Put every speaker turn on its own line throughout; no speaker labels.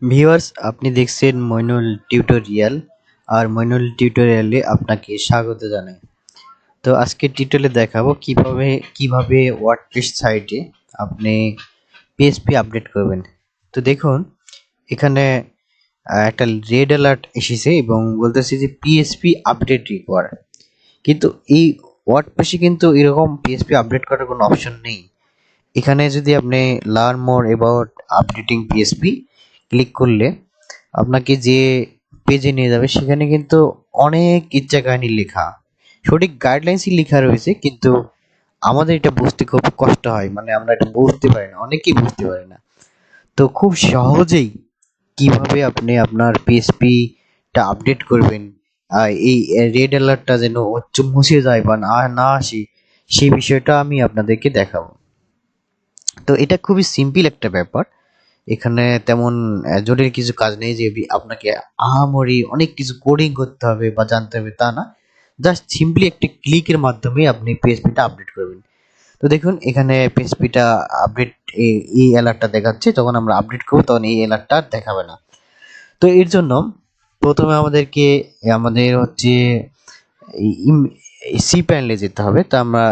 Viewers, আপনি দেখছেন Moinul tutorial. আর মইনুল টিউটোরিয়ালে আপনাকে স্বাগত জানাই। তো আজকে টিউটোরিয়ালে দেখাবো কিভাবে ওয়ার্ডপ্রেস সাইটে আপনি পিএইচপি আপডেট করবেন। তো দেখুন, এখানে একটা রেড অ্যালার্ট এসেছে এবং বলতেছে যে পিএইচপি আপডেট রিকোয়ার্ড। কিন্তু এই ওয়ার্ডপ্রেসে কিন্তু এরকম পিএইচপি আপডেট করার কোনো অপশন নেই। এখানে যদি আপনি learn more about updating PHP click করলে আপনাকে যে পেজে নিয়ে যাবে, সেখানে কিন্তু অনেক ইচ্ছা কাহিনী লেখা, সঠিক গাইডলাইন্সই লেখা রয়েছে, কিন্তু আমাদের এটা বুঝতে খুব কষ্ট হয়, মানে আমরা এটা বুঝতে পারি না, অনেকেই বুঝতে পারি না। তো খুব সহজেই কিভাবে আপনি আপনার পিএইচপিটা আপডেট করবেন, এই রেড অ্যালার্টটা যেন মুছে যায় বা না আসে, সেই বিষয়টা আমি আপনাদেরকে দেখাবো। তো এটা খুবই সিম্পল একটা ব্যাপার। এখানে তেমন জটিল কিছু কাজ নেই যে আপনাকে আহামরি অনেক কিছু কোডিং করতে হবে বা জানতে হবে, তা না। জাস্ট সিম্পলি একটি ক্লিকের মাধ্যমে আপনি পিএইচপিটা আপডেট করবেন। তো দেখুন, এখানে পিএইচপিটা আপডেট, এই অ্যালার্টটা দেখাচ্ছে। যখন আমরা আপডেট করব তখন এই অ্যালার্টটা দেখাবে না। তো এর জন্য প্রথমে আমাদের হচ্ছে সি প্যানেলে যেতে হবে। তো আমরা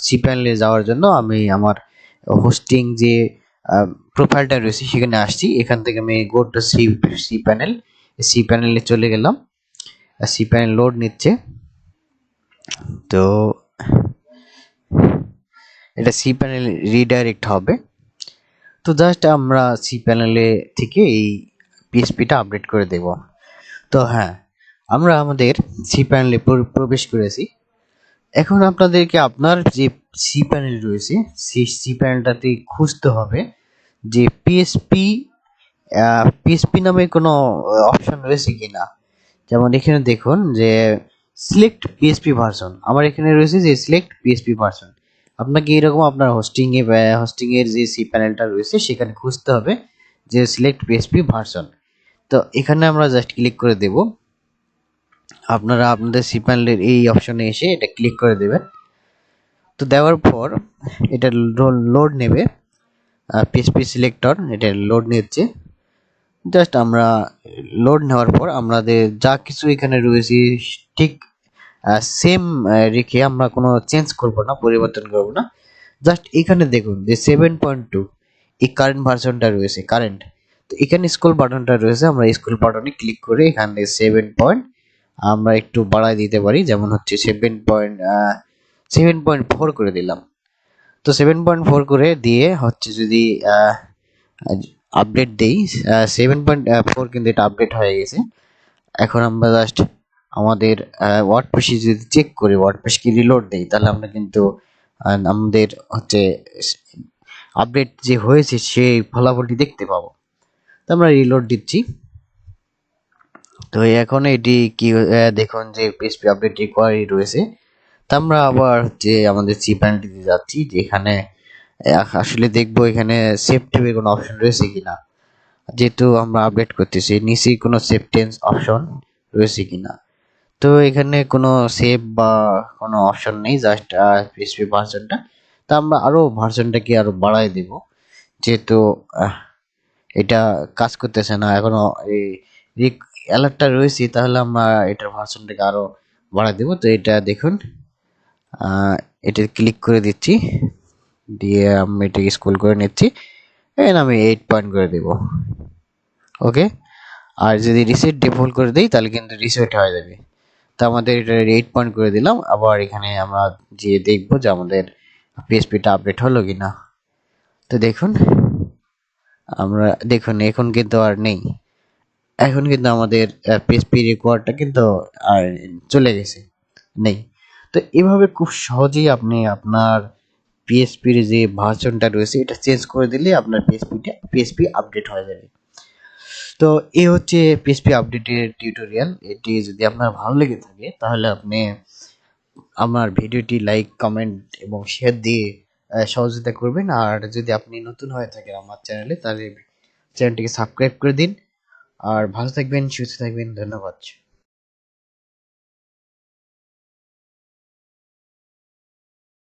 সি প্যানেলে যাওয়ার জন্য আমি আমার হোস্টিং যে প্রোফাইলটা রয়েছে সেখানে আসছি। এখান থেকে আমি go to C panel, C প্যানেলে চলে গেলাম। সি প্যানেল লোড নিচ্ছে। তো এটা সি প্যানেল রিডাইরেক্ট হবে। তো জাস্ট আমরা সি প্যানেলে থেকে এই পিএইচপিটা আপডেট করে দেব। তো হ্যাঁ, আমরা আমাদের সি প্যানেলে প্রবেশ করেছি। এখন আপনাদেরকে আপনার যে সি প্যানেল রয়েছে সেই সি প্যানেলটাতে খুঁজতে হবে যে পিএইচপি নামে কোনো অপশন রয়েছে কিনা। যেমন এখানে দেখুন যে সিলেক্ট পিএইচপি ভার্সন, আমার এখানে রয়েছে যে সিলেক্ট পিএইচপি ভার্সন। আপনাকে এরকম আপনার হোস্টিং এর যে সি প্যানেলটা রয়েছে সেখানে খুঁজতে হবে যে সিলেক্ট পিএইচপি ভার্সন। তো এখানে আমরা জাস্ট ক্লিক করে দেব। আপনারা আপনাদের সি প্যানেলের এই অপশনে এসে এটা ক্লিক করে দেবেন। তো দেওয়ার পর এটা লোড নেবে, পিএইচপি সিলেক্টর এটা লোড নিচ্ছে। জাস্ট আমরা লোড নেওয়ার পর আমাদের যা কিছু এখানে রয়েছে ঠিক সেম রেখে আমরা কোনো চেঞ্জ করব না, পরিবর্তন করব না। জাস্ট এখানে দেখুন যে 7.2 এই কারেন্ট ভার্সনটা রয়েছে, কারেন্ট। তো এখানে স্ক্রল বাটনটা রয়েছে, আমরা স্ক্রল বাটনে ক্লিক করে এখানে 7 আমরা একটু বাড়ায় দিতে পারি, যেমন হচ্ছে 7.4 করে দিলাম। তো 7.4 করে দিয়ে হচ্ছে যদি আপডেট দেই, 7.4 কিন্তু এটা আপডেট হয়ে গেছে। এখন আমরা জাস্ট আমাদের ওয়ার্ডপ্রেসে যদি চেক করি, ওয়ার্ডপ্রেসকে রিলোড দেই, তাহলে আমরা কিন্তু আমাদের হচ্ছে আপডেট যে হয়েছে সেই ফলাফলটি দেখতে পাবো। তো আমরা রিলোড দিচ্ছি। তো এখন এটি কি দেখুন যে পিএইচপি আপডেট রিকোয়ারি রয়েছে। তা আমরা আবার হচ্ছে আমাদের সি প্যানেলটিতে যাচ্ছি, যেখানে আসলে দেখবো এখানে সেভ টেবের কোনো অপশন রয়েছে কিনা। যেহেতু আমরা আপডেট করতেছি, নিচে কোনো সেভ টেন্স অপশন রয়েছে কিনা। তো এখানে কোনো সেভ বা কোনো অপশন নেই, জাস্ট পিএইচপি ভার্সনটা। তা আমরা আরো ভার্সনটাকে আরো বাড়াই দেব, যেহেতু এটা কাজ করতেছে না এখনো, এই অ্যালার্টটা রয়েছে, তাহলে আমরা এটার ভার্সনটাকে আরো বাড়াই দেব। তো এটা দেখুন, এটা ক্লিক করে দিচ্ছি, দিয়ে আমি এটাকে স্ক্রল করে নিচ্ছি, আমি 8 করে দেব। ওকে। আর যদি রিসেট ডিফল্ট করে দিই তাহলে কিন্তু রিসেট হয়ে যাবে। তো আমাদের এটা 8 করে দিলাম। আবার এখানে আমরা যে দেখবো যে আমাদের পিএইচপিটা আপডেট হলো কিনা। তো দেখুন এখন কিন্তু আর নেই, এখন কিন্তু আমাদের পিএইচপি রিকোয়ার্ডটা কিন্তু আর চলে গেছে, নেই। তো এভাবে খুব সহজেই আপনি আপনার পিএইচপির যে ভার্সনটা রয়েছে এটা চেঞ্জ করে দিলে আপনার পিএইচপি আপডেট হয়ে যাবে। তো এই হচ্ছে পিএইচপি আপডেটের টিউটোরিয়াল। এটি যদি আপনার ভালো লেগে থাকে তাহলে আপনি আমার ভিডিওটি লাইক, কমেন্ট এবং শেয়ার দিয়ে সহযোগিতা করবেন। আর যদি আপনি নতুন হয়ে থাকেন আমার চ্যানেলে, তাহলে চ্যানেলটিকে সাবস্ক্রাইব করে দিন। আর ভালো থাকবেন, সুস্থ থাকবেন। ধন্যবাদ।